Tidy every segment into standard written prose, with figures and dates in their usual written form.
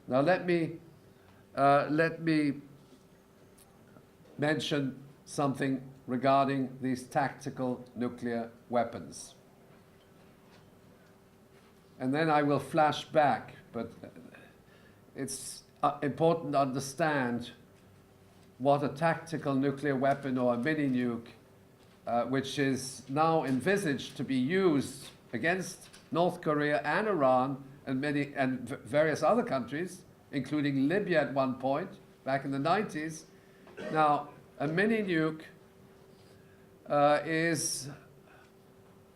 Now let me mention something regarding these tactical nuclear weapons. And then I will flash back, but it's important to understand what a tactical nuclear weapon or a mini-nuke, which is now envisaged to be used against North Korea and Iran and various other countries, including Libya at one point, back in the 90s. Now, a mini-nuke is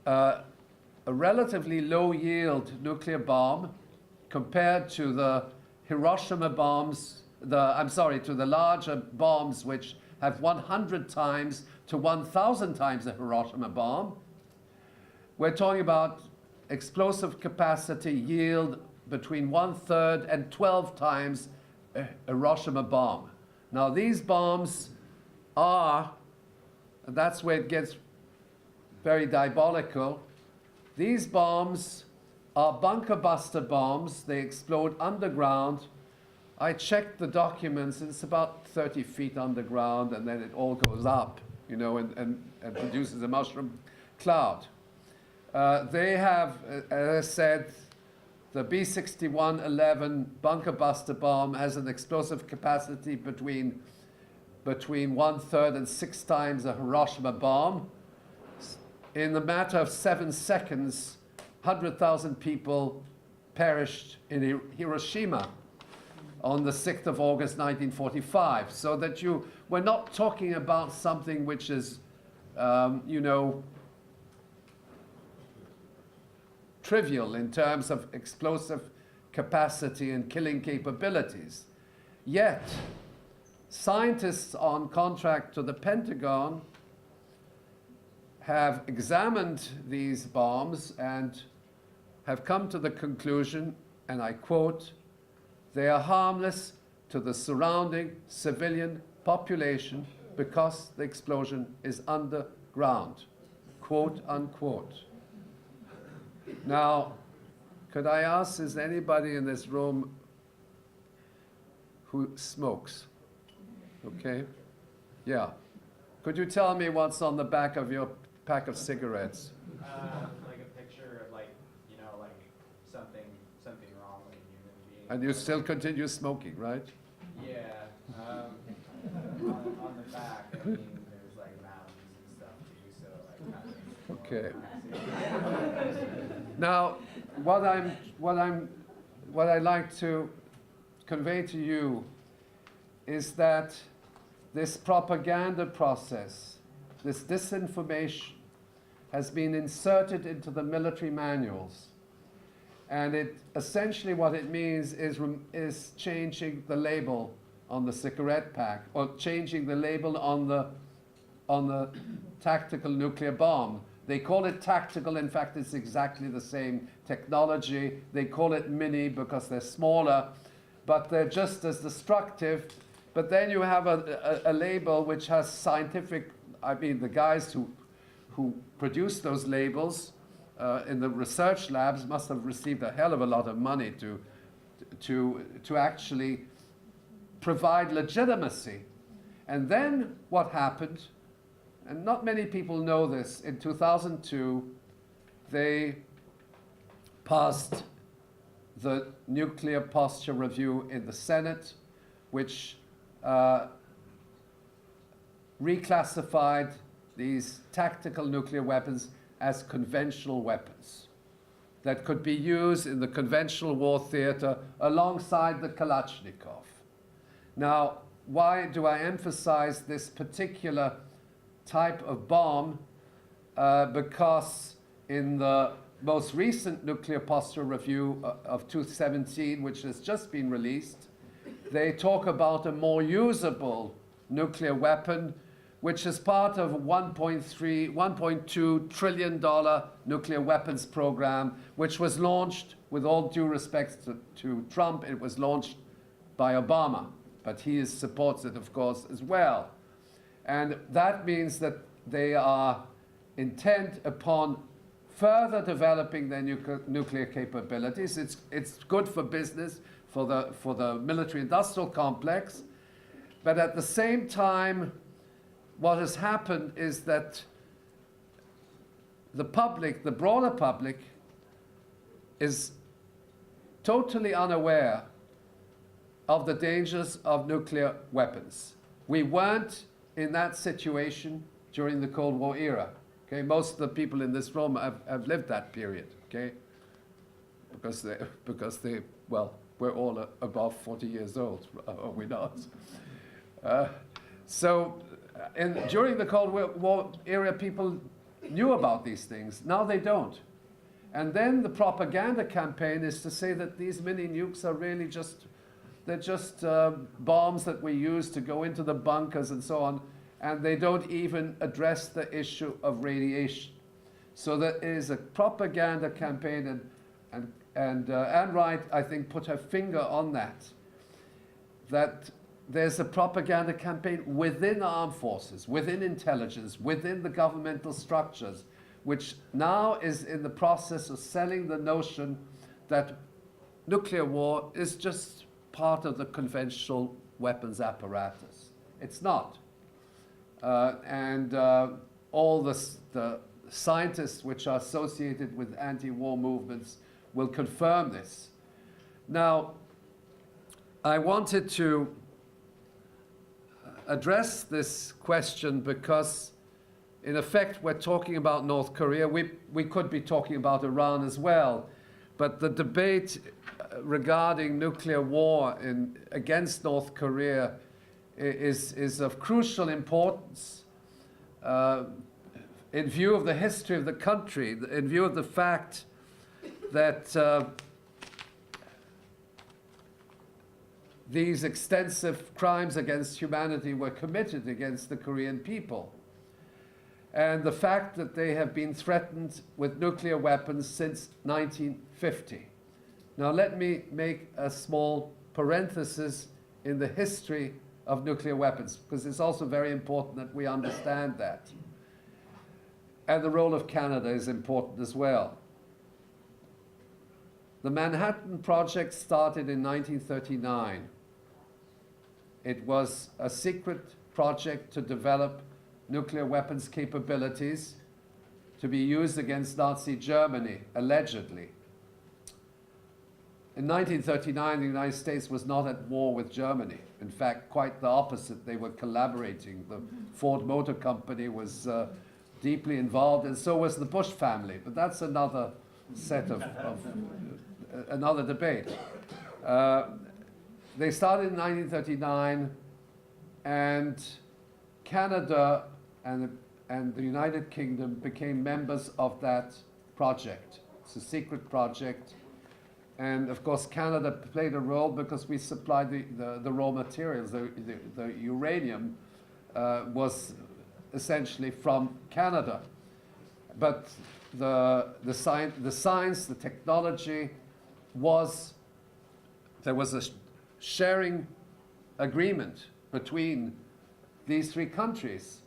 a relatively low-yield nuclear bomb compared to the Hiroshima bombs, to the larger bombs which have 100 times to 1,000 times the Hiroshima bomb. We're talking about explosive capacity yield between 1/3 and 12 times a Hiroshima bomb. Now these bombs are, and that's where it gets very diabolical, these bombs are bunker buster bombs. They explode underground. I checked the documents, and it's about 30 feet underground, and then it all goes up, you know, and produces a mushroom cloud. They have, as I said, the B-6111 bunker buster bomb has an explosive capacity between 1/3 and 6 times a Hiroshima bomb. In the matter of 7 seconds, 100,000 people perished in Hiroshima on the 6th of August, 1945. So that we're not talking about something which is, you know, trivial in terms of explosive capacity and killing capabilities. Yet, scientists on contract to the Pentagon have examined these bombs and have come to the conclusion, and I quote, "They are harmless to the surrounding civilian population because the explosion is underground," quote unquote. Now, could I ask, is anybody in this room who smokes? Okay, yeah. Could you tell me what's on the back of your pack of cigarettes? Like a picture of, like, you know, like something wrong with a human being. And you still continue smoking, right? Yeah. On the back, I mean, there's like mountains and stuff too, so like kind of. Okay. Now, what I like to convey to you is that this propaganda process, this disinformation, has been inserted into the military manuals. And it essentially what it means is changing the label on the cigarette pack, or changing the label on the tactical nuclear bomb. They call it tactical. In fact, it's exactly the same technology. They call it mini because they're smaller, but they're just as destructive. But then you have a label which has scientific, I mean, the guys who produce those labels in the research labs must have received a hell of a lot of money to actually provide legitimacy. And then what happened, and not many people know this, in 2002, they passed the Nuclear Posture Review in the Senate, which reclassified these tactical nuclear weapons as conventional weapons that could be used in the conventional war theater alongside the Kalashnikov. Now, why do I emphasize this particular type of bomb? Because in the most recent Nuclear Posture Review of 2017, which has just been released, they talk about a more usable nuclear weapon, which is part of a $1.2 trillion nuclear weapons program, which was launched, with all due respect to Trump, it was launched by Obama, but he supports it, of course, as well. And that means that they are intent upon further developing their nuclear capabilities. It's good for business, for the military-industrial complex. But at the same time, what has happened is that the public, the broader public, is totally unaware of the dangers of nuclear weapons. We weren't in that situation during the Cold War era. Okay? Most of the people in this room have lived that period, okay? Because they, well, we're all above 40 years old, are we not? During the Cold War era, people knew about these things. Now they don't. And then the propaganda campaign is to say that these mini nukes are really they're just bombs that we use to go into the bunkers and so on, and they don't even address the issue of radiation. So there is a propaganda campaign, and Anne Wright, I think, put her finger on that there's a propaganda campaign within armed forces, within intelligence, within the governmental structures, which now is in the process of selling the notion that nuclear war is just part of the conventional weapons apparatus. It's not. All the scientists which are associated with anti-war movements will confirm this. Now, I wanted to address this question because, in effect, we're talking about North Korea. We could be talking about Iran as well. But the debate regarding nuclear war against North Korea is of crucial importance in view of the history of the country, in view of the fact that these extensive crimes against humanity were committed against the Korean people, and the fact that they have been threatened with nuclear weapons since 1950. Now let me make a small parenthesis in the history of nuclear weapons, because it's also very important that we understand that. And the role of Canada is important as well. The Manhattan Project started in 1939. It was a secret project to develop nuclear weapons capabilities to be used against Nazi Germany, allegedly. In 1939, the United States was not at war with Germany. In fact, quite the opposite. They were collaborating. The Ford Motor Company was deeply involved, and so was the Bush family. But that's another set of another debate. They started in 1939, and Canada and the United Kingdom became members of that project. It's a secret project. And of course, Canada played a role because we supplied the raw materials. The uranium was essentially from Canada. But the science, the technology there was a sharing agreement between these three countries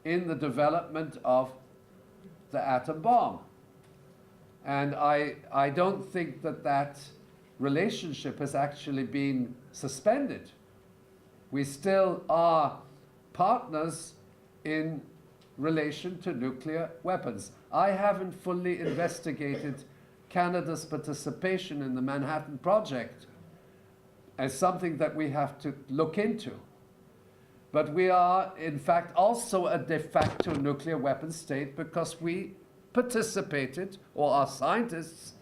in the development of the atom bomb. And I don't think that relationship has actually been suspended. We still are partners in relation to nuclear weapons. I haven't fully investigated Canada's participation in the Manhattan Project as something that we have to look into. But we are, in fact, also a de facto nuclear weapons state because we participated, or our scientists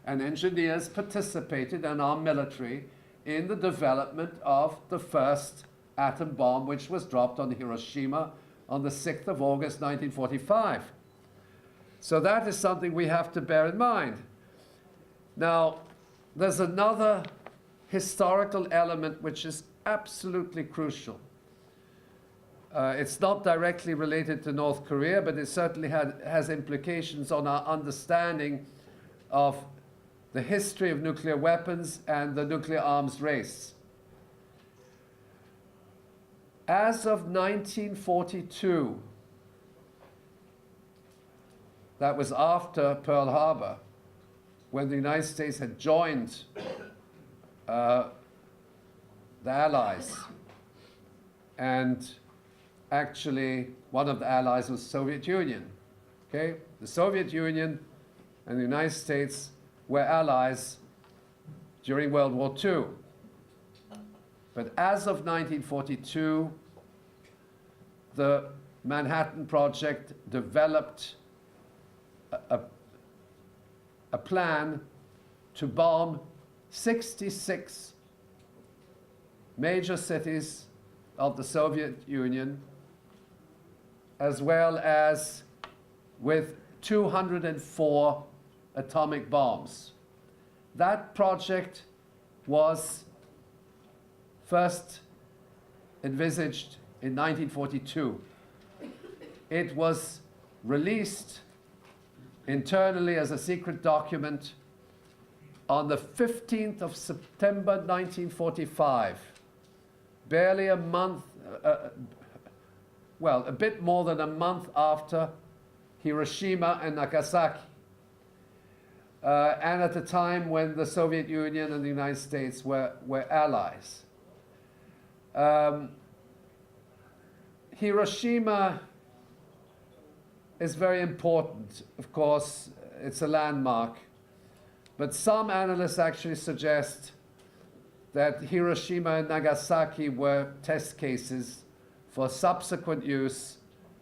and engineers participated, and our military in the development of the first atom bomb, which was dropped on Hiroshima on the 6th of August, 1945. So that is something we have to bear in mind. Now, there's another historical element which is absolutely crucial. It's not directly related to North Korea, but it certainly has implications on our understanding of the history of nuclear weapons and the nuclear arms race. As of 1942, that was after Pearl Harbor, when the United States had joined the Allies. And actually, one of the Allies was the Soviet Union. Okay? The Soviet Union and the United States were allies during World War II. But as of 1942, the Manhattan Project developed a plan to bomb 66 major cities of the Soviet Union, as well as with 204 atomic bombs. That project was first envisaged in 1942. It was released internally as a secret document on the 15th of September 1945, barely a month, well, a bit more than a month after Hiroshima and Nagasaki, and at the time when the Soviet Union and the United States were allies. Hiroshima is very important, of course, it's a landmark, but some analysts actually suggest that Hiroshima and Nagasaki were test cases for subsequent use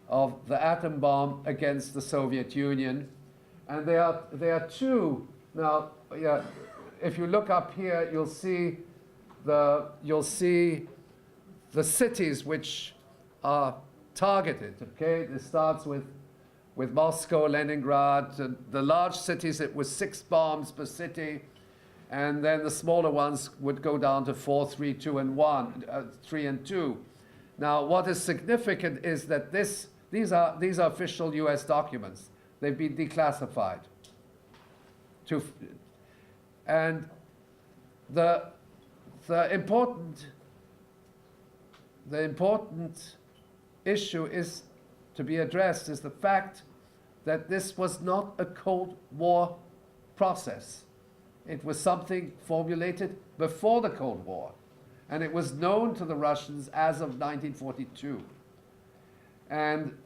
of the atom bomb against the Soviet Union. And there are two. Now, yeah, if you look up here, you'll see the cities which are targeted. Okay, it starts with Moscow, Leningrad, the large cities. It was 6 bombs per city, and then the smaller ones would go down to 4, 3, 2, and 1, 3 and 2. Now, what is significant is that these are official U.S. documents. They've been declassified. And the important issue is to be addressed is the fact that this was not a Cold War process. It was something formulated before the Cold War, and it was known to the Russians as of 1942. And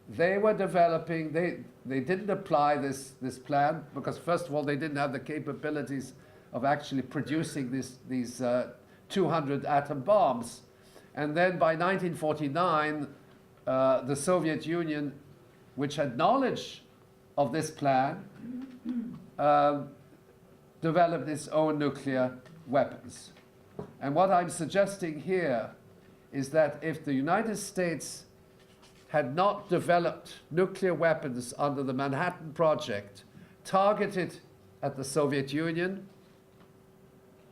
they were developing, they didn't apply this plan because, first of all, they didn't have the capabilities of actually producing these 200 atom bombs. And then by 1949, the Soviet Union, which had knowledge of this plan, developed its own nuclear weapons. And what I'm suggesting here is that if the United States had not developed nuclear weapons under the Manhattan Project targeted at the Soviet Union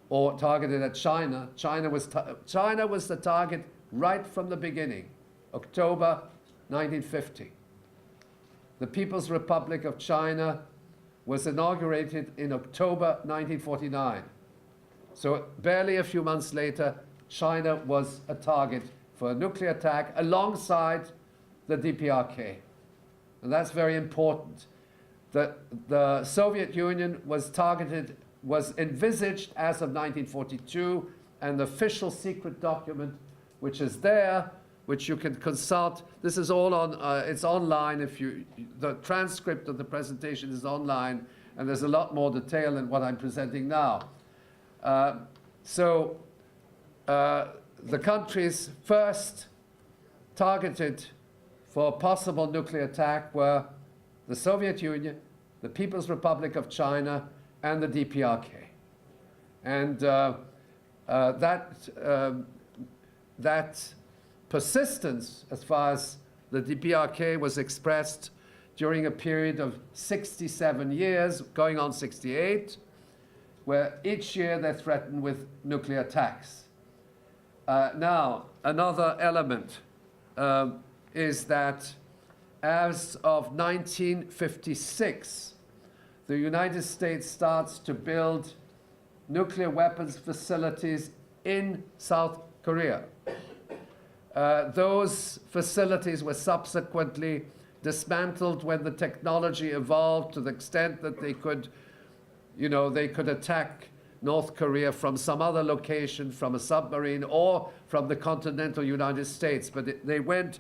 or targeted at China, China was the target right from the beginning, October 1950. The People's Republic of China was inaugurated in October 1949. So barely a few months later, China was a target for a nuclear attack alongside the DPRK. And that's very important. The Soviet Union was envisaged as of 1942, and the official secret document, which is there, which you can consult. This is all on, it's online. The transcript of the presentation is online, and there's a lot more detail than what I'm presenting now. The countries first targeted for a possible nuclear attack were the Soviet Union, the People's Republic of China, and the DPRK. And that persistence, as far as the DPRK was expressed during a period of 67 years, going on 68, where each year they're threatened with nuclear attacks. Now, another element is that as of 1956, the United States starts to build nuclear weapons facilities in South Korea. Those facilities were subsequently dismantled when the technology evolved to the extent that they could, they could attack North Korea from some other location, from a submarine or from the continental United States. But they went,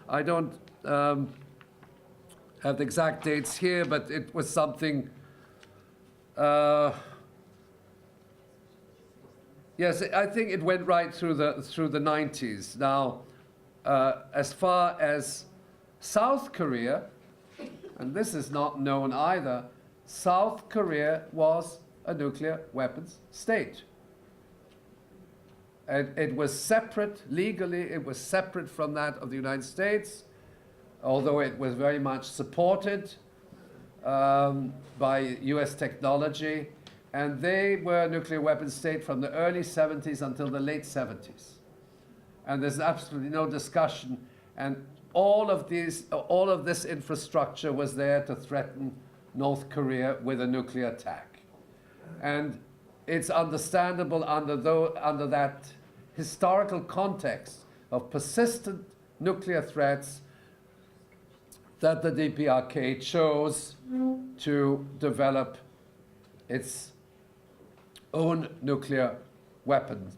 I don't have the exact dates here, but it was something, yes, I think it went right through the 90s. Now, as far as South Korea, and this is not known either, South Korea was a nuclear weapons state. And it was separate, legally, it was separate from that of the United States, although it was very much supported by US technology. And they were a nuclear weapons state from the early 70s until the late 70s. And there's absolutely no discussion. And all of this infrastructure was there to threaten North Korea with a nuclear attack. And it's understandable under that historical context of persistent nuclear threats that the DPRK chose to develop its own nuclear weapons.